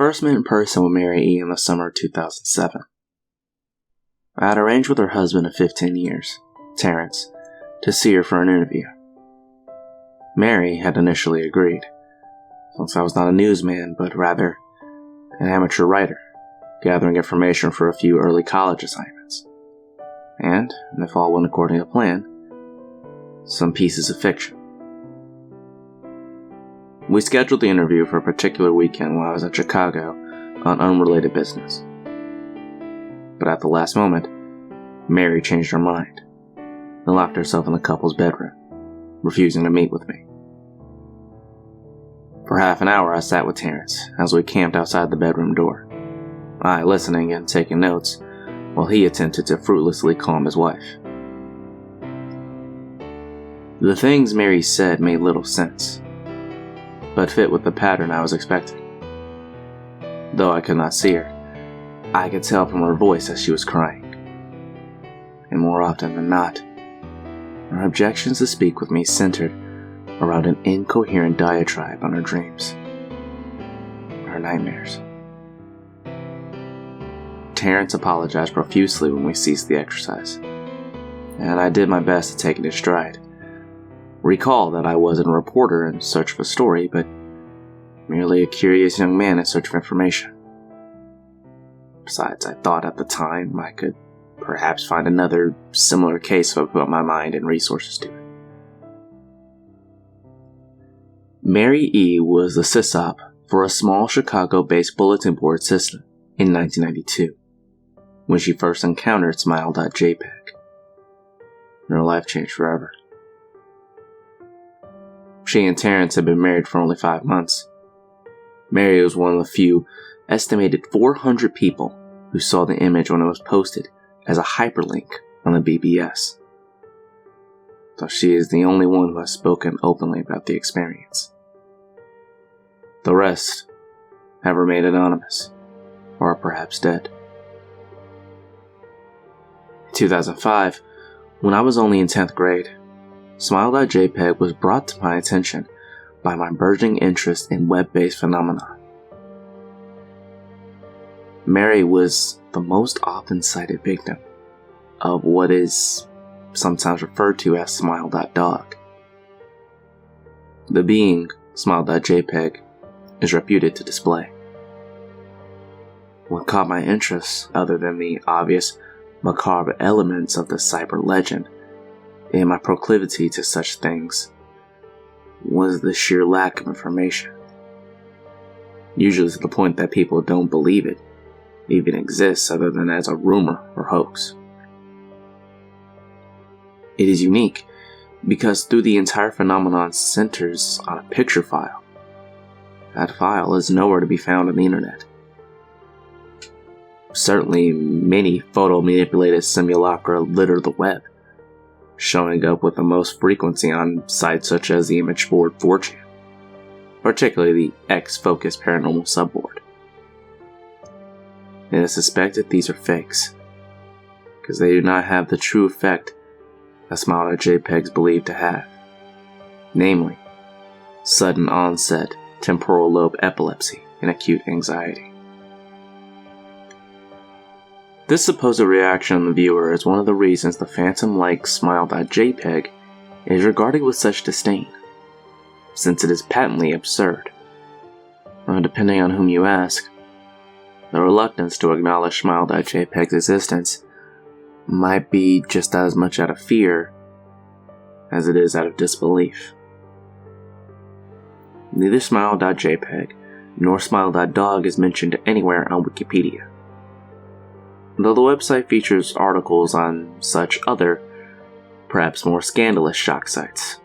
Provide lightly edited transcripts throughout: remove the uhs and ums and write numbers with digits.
first met in person with Mary E. in the summer of 2007. I had arranged with her husband of 15 years, Terrence, to see her for an interview. Mary had initially agreed, since I was not a newsman, but rather an amateur writer, gathering information for a few early college assignments. And, if all went according to plan, some pieces of fiction. We scheduled the interview for a particular weekend while I was in Chicago on unrelated business. But at the last moment, Mary changed her mind and locked herself in the couple's bedroom, refusing to meet with me. For half an hour I sat with Terrence as we camped outside the bedroom door, I listening and taking notes while he attempted to fruitlessly calm his wife. The things Mary said made little sense, but fit with the pattern I was expecting. Though I could not see her, I could tell from her voice that she was crying. And more often than not, her objections to speak with me centered around an incoherent diatribe on her dreams, her nightmares. Terrence apologized profusely when we ceased the exercise, and I did my best to take it in stride. Recall that I wasn't a reporter in search of a story, but merely a curious young man in search of information. Besides, I thought at the time I could perhaps find another similar case if I put my mind and resources to it. Mary E. was the sysop for a small Chicago-based bulletin board system in 1992, when she first encountered Smile.jpg. Her life changed forever. She and Terrence had been married for only 5 months. Mary was one of the few estimated 400 people who saw the image when it was posted as a hyperlink on the BBS. So she is the only one who has spoken openly about the experience. The rest have remained anonymous, or are perhaps dead. In 2005, when I was only in 10th grade, Smile.jpg was brought to my attention by my burgeoning interest in web-based phenomena. Mary was the most often cited victim of what is sometimes referred to as Smile.dog. The being Smile.jpg is reputed to display. What caught my interest, other than the obvious macabre elements of the cyber legend, and my proclivity to such things, was the sheer lack of information. Usually to the point that people don't believe it even exists other than as a rumor or hoax. It is unique because through the entire phenomenon centers on a picture file. That file is nowhere to be found on the internet. Certainly, many photo-manipulated simulacra litter the web, showing up with the most frequency on sites such as the image board 4chan, particularly the X-focused paranormal subboard. It is suspected these are fakes, because they do not have the true effect that Smile.jpg is believed to have, namely, sudden onset temporal lobe epilepsy and acute anxiety. This supposed reaction on the viewer is one of the reasons the phantom-like Smile.jpg is regarded with such disdain, since it is patently absurd. And depending on whom you ask, the reluctance to acknowledge Smile.jpg's existence might be just as much out of fear as it is out of disbelief. Neither Smile.jpg nor Smile.dog is mentioned anywhere on Wikipedia, though the website features articles on such other, perhaps more scandalous shock sites.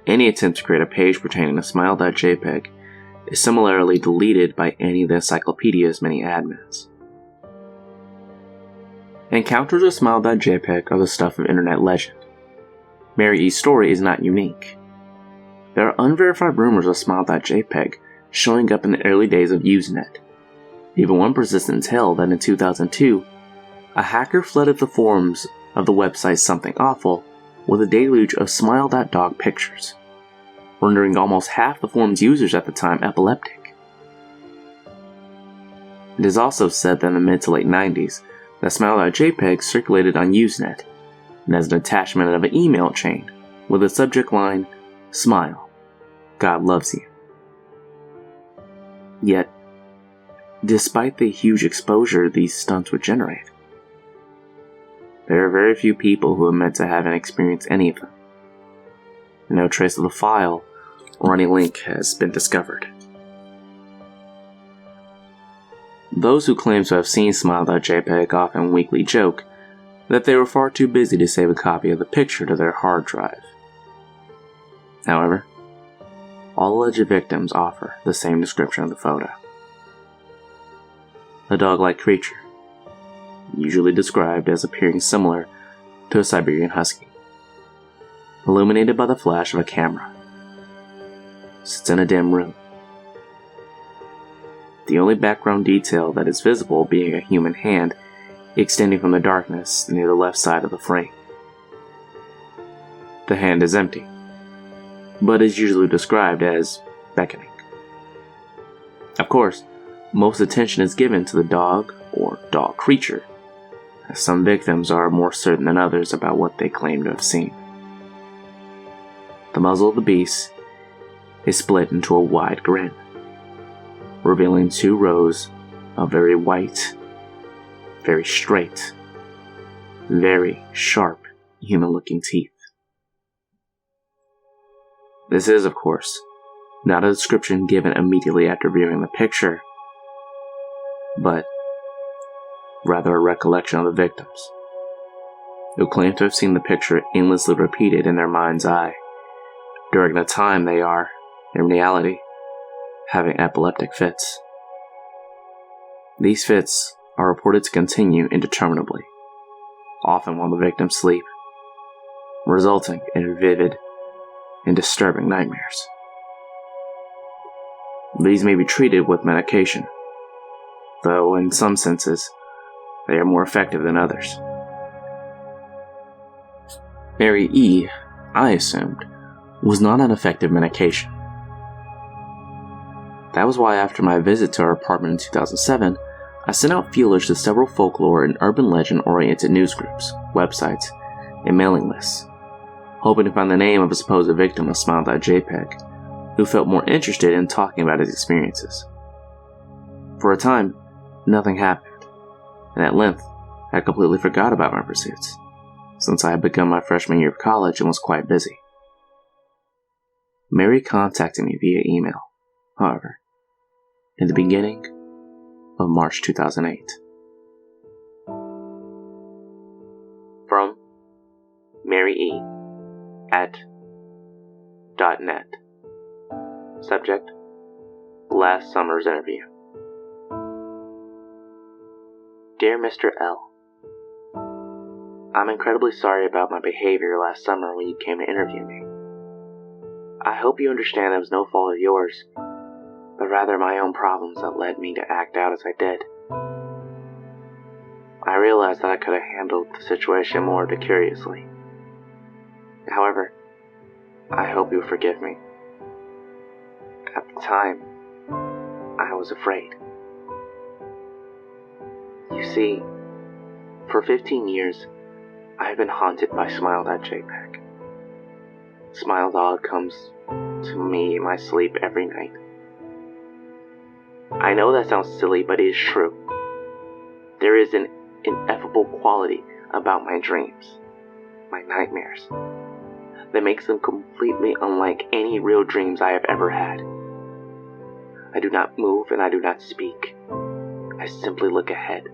Any attempt to create a page pertaining to Smile.jpg is similarly deleted by any of the encyclopedia's many admins. Encounters with Smile.jpg are the stuff of internet legend. Mary E.'s story is not unique. There are unverified rumors of Smile.jpg showing up in the early days of Usenet. Even one persistent tale that in 2002, a hacker flooded the forums of the website Something Awful with a deluge of Smile.dog pictures, rendering almost half the forum's users at the time epileptic. It is also said that in the mid to late 90s, that Smile.jpg circulated on Usenet, and as an attachment of an email chain, with the subject line, "Smile, God loves you." Yet, despite the huge exposure these stunts would generate, there are very few people who admit to having experienced any of them. No trace of the file or any link has been discovered. Those who claim to have seen Smile.jpg often weakly joke that they were far too busy to save a copy of the picture to their hard drive. However, all alleged victims offer the same description of the photo. A dog-like creature, usually described as appearing similar to a Siberian husky, illuminated by the flash of a camera, sits in a dim room. The only background detail that is visible being a human hand extending from the darkness near the left side of the frame. The hand is empty, but is usually described as beckoning. Of course, most attention is given to the dog or dog creature, as some victims are more certain than others about what they claim to have seen. The muzzle of the beast is split into a wide grin, revealing 2 rows of very white, very straight, very sharp human-looking teeth. This is, of course, not a description given immediately after viewing the picture, but rather a recollection of the victims, who claim to have seen the picture endlessly repeated in their mind's eye during the time they are, in reality, having epileptic fits. These fits are reported to continue indeterminably, often while the victims sleep, resulting in vivid and disturbing nightmares. These may be treated with medication, though in some senses, they are more effective than others. Mary E., I assumed, was not an effective medication. That was why after my visit to her apartment in 2007, I sent out feelers to several folklore and urban legend-oriented news groups, websites, and mailing lists, hoping to find the name of a supposed victim of Smile.jpg, who felt more interested in talking about his experiences. For a time, nothing happened, and at length, I completely forgot about my pursuits, since I had begun my freshman year of college and was quite busy. Mary contacted me via email, however, in the beginning of March 2008. From Mary E. at .net. Subject: Last summer's interview. Dear Mr. L., I'm incredibly sorry about my behavior last summer when you came to interview me. I hope you understand it was no fault of yours, but rather my own problems that led me to act out as I did. I realized that I could have handled the situation more decorously. However, I hope you forgive me. At the time, I was afraid. You see, for 15 years, I have been haunted by Smile.jpg. Smile Dog comes to me in my sleep every night. I know that sounds silly, but it is true. There is an ineffable quality about my dreams, my nightmares, that makes them completely unlike any real dreams I have ever had. I do not move and I do not speak. I simply look ahead.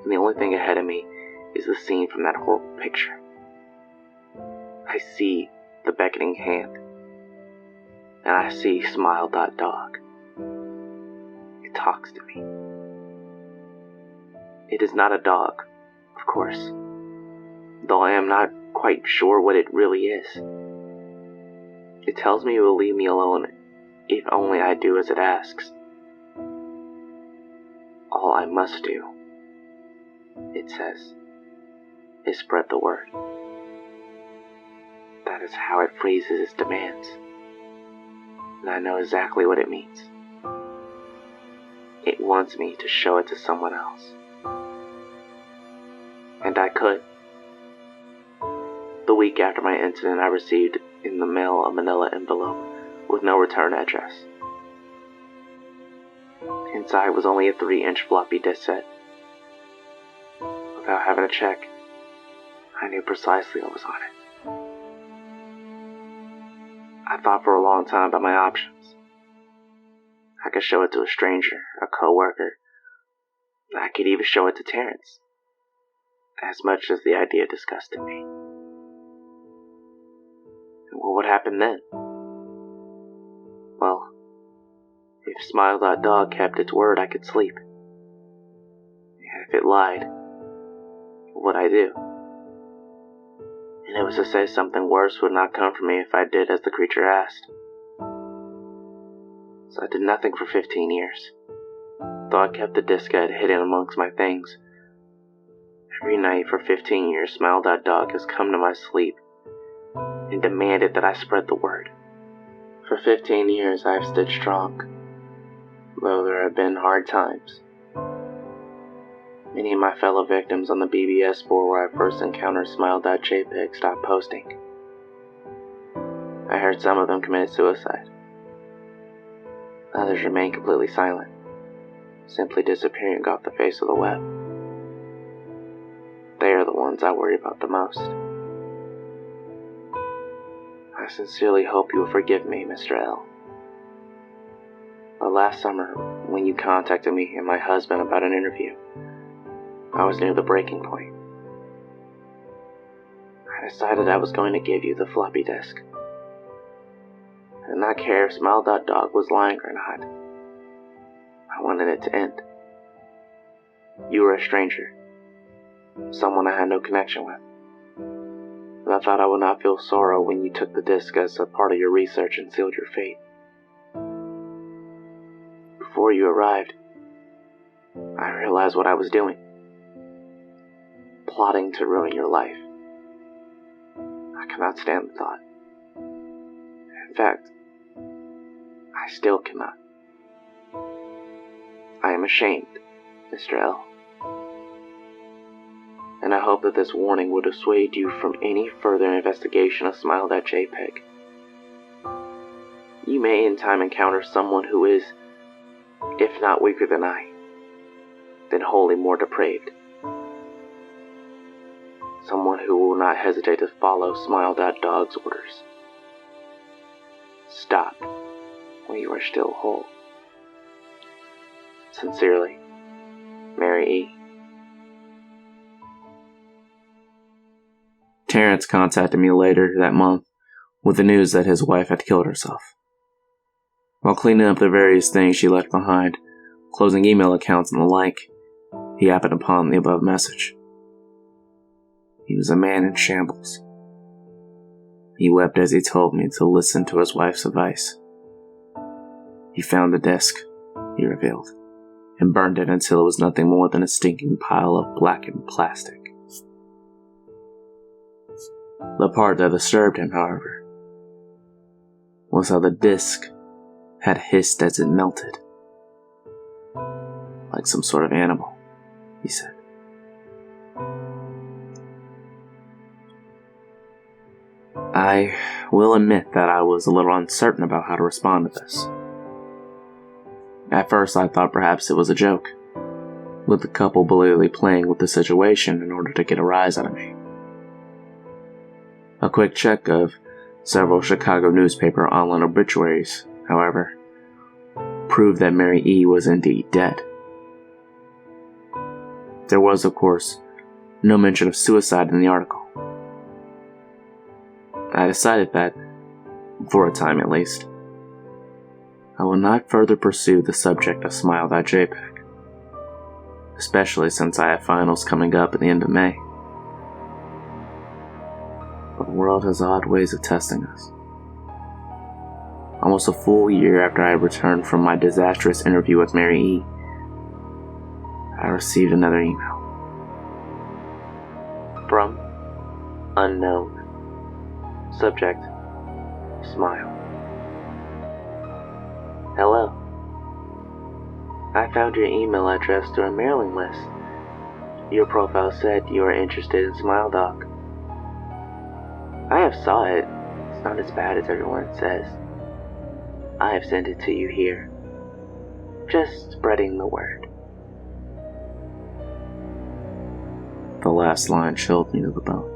And the only thing ahead of me is the scene from that horrible picture. I see the beckoning hand, and I see Smile.dog. It talks to me. It is not a dog, of course, though I am not quite sure what it really is. It tells me it will leave me alone if only I do as it asks. All I must do, it says, is spread the word. That is how it phrases its demands, and I know exactly what it means. It wants me to show it to someone else. And I could. The week after my incident, I received in the mail a manila envelope with no return address. Inside was only a 3-inch floppy disk set. Without having to check, I knew precisely what was on it. I thought for a long time about my options. I could show it to a stranger, a coworker. I could even show it to Terrence, as much as the idea disgusted me. And what would happen then? Well, if Smile.dog kept its word, I could sleep. And if it lied, what would I do? And it was to say something worse would not come from me if I did as the creature asked. So I did nothing for 15 years. Though I kept the diskette hidden amongst my things. Every night for 15 years, Smile.dog has come to my sleep and demanded that I spread the word. For 15 years, I have stood strong, though there have been hard times. Many of my fellow victims on the BBS board where I first encountered Smile.jpg stopped posting. I heard some of them committed suicide. Others remain completely silent, simply disappearing off the face of the web. They are the ones I worry about the most. I sincerely hope you will forgive me, Mr. L. But last summer, when you contacted me and my husband about an interview, I was near the breaking point. I decided I was going to give you the floppy disk. I did not care if Smile.dog was lying or not. I wanted it to end. You were a stranger, someone I had no connection with. And I thought I would not feel sorrow when you took the disk as a part of your research and sealed your fate. Before you arrived, I realized what I was doing. Plotting to ruin your life. I cannot stand the thought. In fact, I still cannot. I am ashamed, Mr. L. And I hope that this warning will dissuade you from any further investigation of Smile.jpg. You may in time encounter someone who is, if not weaker than I, then wholly more depraved. Someone who will not hesitate to follow Smile.dog's orders. Stop when you are still whole. Sincerely, Mary E. Terrence contacted me later that month with the news that his wife had killed herself. While cleaning up the various things she left behind, closing email accounts and the like, he happened upon the above message. He was a man in shambles. He wept as he told me to listen to his wife's advice. He found the disk, he revealed, and burned it until it was nothing more than a stinking pile of blackened plastic. The part that disturbed him, however, was how the disk had hissed as it melted. Like some sort of animal, he said. I will admit that I was a little uncertain about how to respond to this. At first I thought perhaps it was a joke, with the couple belatedly playing with the situation in order to get a rise out of me. A quick check of several Chicago newspaper online obituaries, however, proved that Mary E. was indeed dead. There was, of course, no mention of suicide in the article. I decided that, for a time at least, I will not further pursue the subject of Smile.jpg, especially since I have finals coming up at the end of May. But the world has odd ways of testing us. Almost a full year after I returned from my disastrous interview with Mary E., I received another email. From unknown. Subject, smile. Hello. I found your email address through a mailing list. Your profile said you are interested in Smile Doc. I have saw it. It's not as bad as everyone says. I have sent it to you here. Just spreading the word. The last line chilled me to the bone.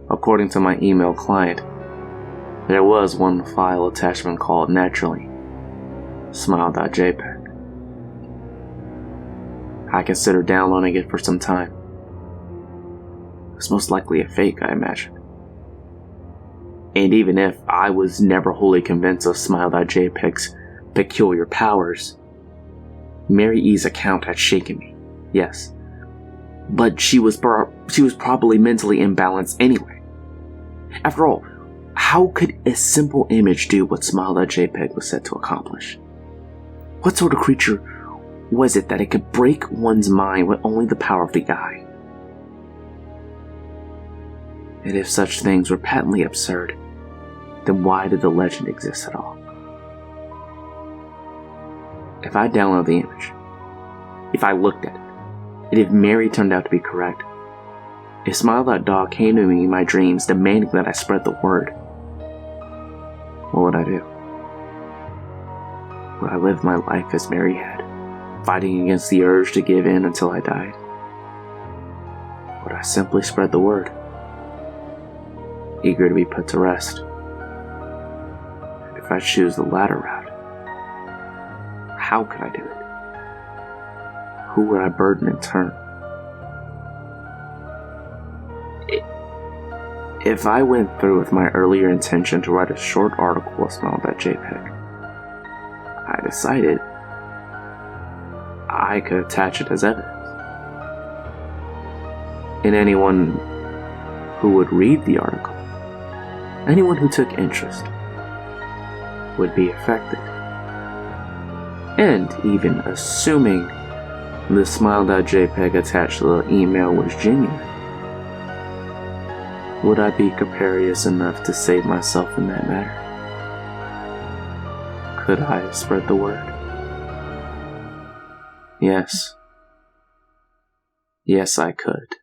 According to my email client, there was one file attachment called Naturally, Smile.jpg. I considered downloading it for some time. It's most likely a fake, I imagine. And even if I was never wholly convinced of Smile.jpg's peculiar powers, Mary E's account had shaken me, yes. But she was probably mentally imbalanced anyway. After all, how could a simple image do what Smile.jpg was set to accomplish? What sort of creature was it that it could break one's mind with only the power of the eye? And if such things were patently absurd, then why did the legend exist at all? If I download the image, if I looked at it, and if Mary turned out to be correct, if Smile.dog came to me in my dreams demanding that I spread the word, what would I do? Would I live my life as Mary had, fighting against the urge to give in until I died? Would I simply spread the word, eager to be put to rest? If I choose the latter route, how could I do it? Who would I burden in turn? If I went through with my earlier intention to write a short article of Smile.jpg, I decided I could attach it as evidence. And anyone who would read the article, anyone who took interest, would be affected. And even assuming the Smile.jpg attached to the email was genuine, would I be capricious enough to save myself in that matter? Could I spread the word? Yes. Yes, I could.